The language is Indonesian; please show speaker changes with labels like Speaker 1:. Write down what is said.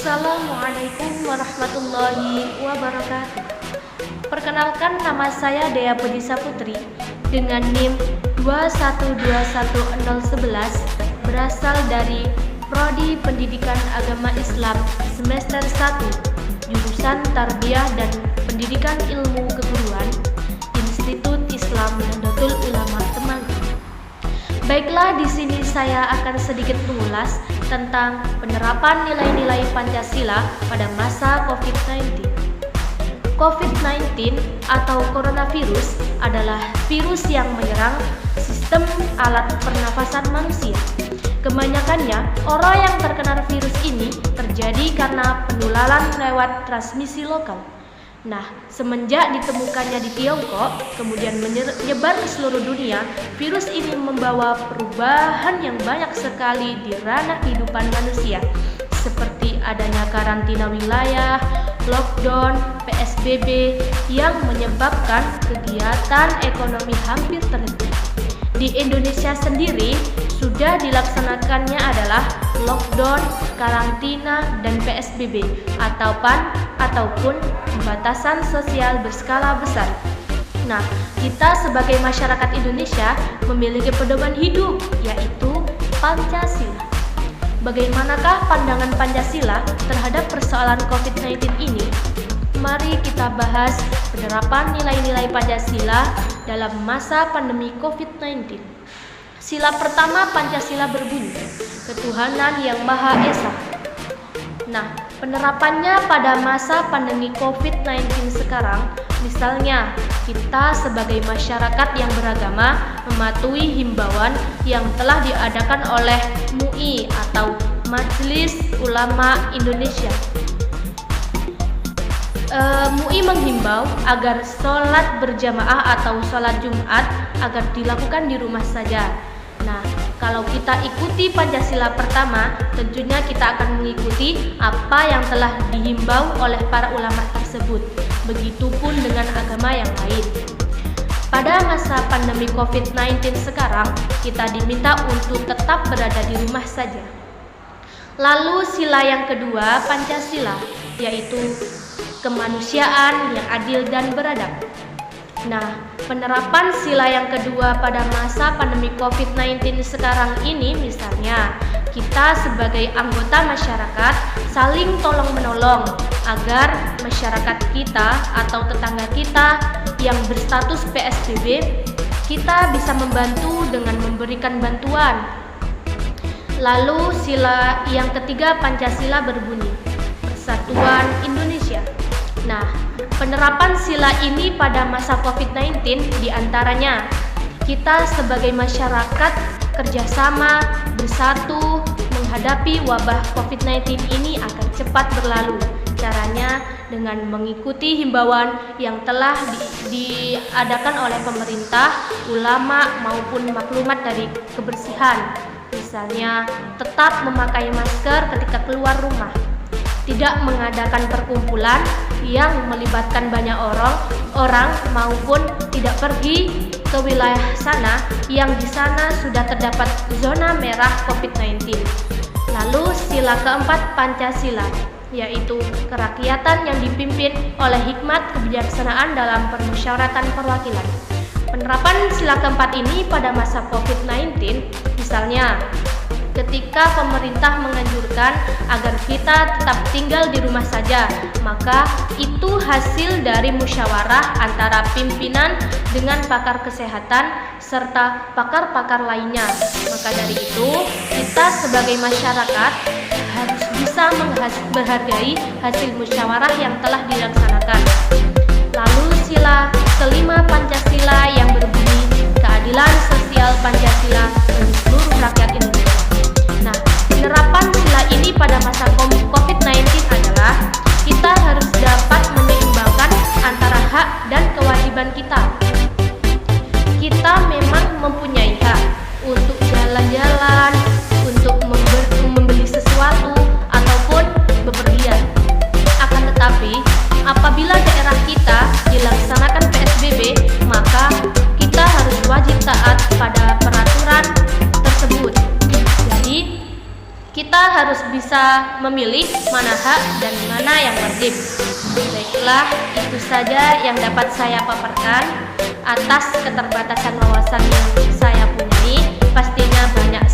Speaker 1: Assalamualaikum warahmatullahi wabarakatuh. Perkenalkan, nama saya Dea Pujisa Putri dengan NIM 2121011, berasal dari Prodi Pendidikan Agama Islam semester 1, jurusan Tarbiyah dan Pendidikan Ilmu Keguruan, Institut Islam Nahdlatul Ulama Temanggung. Baiklah, di sini saya akan sedikit mengulas tentang penerapan nilai-nilai Pancasila pada masa COVID-19. COVID-19 atau coronavirus adalah virus yang menyerang sistem alat pernafasan manusia. Kebanyakannya, orang yang terkena virus ini terjadi karena penularan lewat transmisi lokal. Nah, semenjak ditemukannya di Tiongkok, kemudian menyebar ke seluruh dunia, virus ini membawa perubahan yang banyak sekali di ranah kehidupan manusia, seperti adanya karantina wilayah, lockdown, PSBB, yang menyebabkan kegiatan ekonomi hampir terhenti. Di Indonesia sendiri, sudah dilaksanakannya adalah lockdown, karantina, dan PSBB ataupun pembatasan sosial berskala besar. Nah, kita sebagai masyarakat Indonesia memiliki pedoman hidup, yaitu Pancasila. Bagaimanakah pandangan Pancasila terhadap persoalan COVID-19 ini? Mari kita bahas penerapan nilai-nilai Pancasila dalam masa pandemi COVID-19. Sila pertama Pancasila berbunyi, ketuhanan yang Maha Esa. Nah, penerapannya pada masa pandemi COVID-19 sekarang, misalnya kita sebagai masyarakat yang beragama mematuhi himbauan yang telah diadakan oleh MUI atau Majelis Ulama Indonesia. MUI menghimbau agar sholat berjamaah atau sholat Jumat agar dilakukan di rumah saja. Nah, kalau kita ikuti Pancasila pertama, tentunya kita akan mengikuti apa yang telah dihimbau oleh para ulama tersebut. Begitupun dengan agama yang lain. Pada masa pandemi COVID-19 sekarang, kita diminta untuk tetap berada di rumah saja. Lalu sila yang kedua Pancasila, yaitu kemanusiaan yang adil dan beradab. Nah, penerapan sila yang kedua pada masa pandemi COVID-19 sekarang ini, misalnya kita sebagai anggota masyarakat saling tolong-menolong agar masyarakat kita atau tetangga kita yang berstatus PSBB, kita bisa membantu dengan memberikan bantuan. Lalu sila yang ketiga Pancasila berbunyi, Persatuan Indonesia. Nah, penerapan sila ini pada masa COVID-19 diantaranya kita sebagai masyarakat kerjasama, bersatu menghadapi wabah COVID-19 ini agar cepat berlalu. Caranya dengan mengikuti himbauan yang telah diadakan oleh pemerintah, ulama maupun maklumat dari kebersihan. Misalnya, tetap memakai masker ketika keluar rumah, tidak mengadakan perkumpulan yang melibatkan banyak orang maupun tidak pergi ke wilayah sana yang di sana sudah terdapat zona merah COVID-19. Lalu sila keempat Pancasila, yaitu kerakyatan yang dipimpin oleh hikmat kebijaksanaan dalam permusyawaratan perwakilan. Penerapan sila keempat ini pada masa COVID-19, misalnya ketika pemerintah menganjurkan agar kita tetap tinggal di rumah saja, maka itu hasil dari musyawarah antara pimpinan dengan pakar kesehatan serta pakar-pakar lainnya. Maka dari itu, kita sebagai masyarakat harus bisa menghargai hasil musyawarah yang telah dilaksanakan. Lalu sila kelima Pancasila yang berbunyi keadilan sosial Pancasila bagi seluruh rakyat Indonesia. Nah, penerapan sila ini pada masa COVID-19 adalah kita harus dapat menyeimbangkan antara hak dan kewajiban kita. Kita memang mempunyai hak untuk jalan-jalan, untuk membeli sesuatu, ataupun bepergian. Akan tetapi, apabila daerah kita dilaksanakan PSBB, maka kita harus wajib taat pada peraturan tersebut. Jadi, kita harus bisa bisa memilih mana hak dan mana yang wajib. Baiklah, itu saja yang dapat saya paparkan. Atas keterbatasan wawasan yang saya punyai, pastinya banyak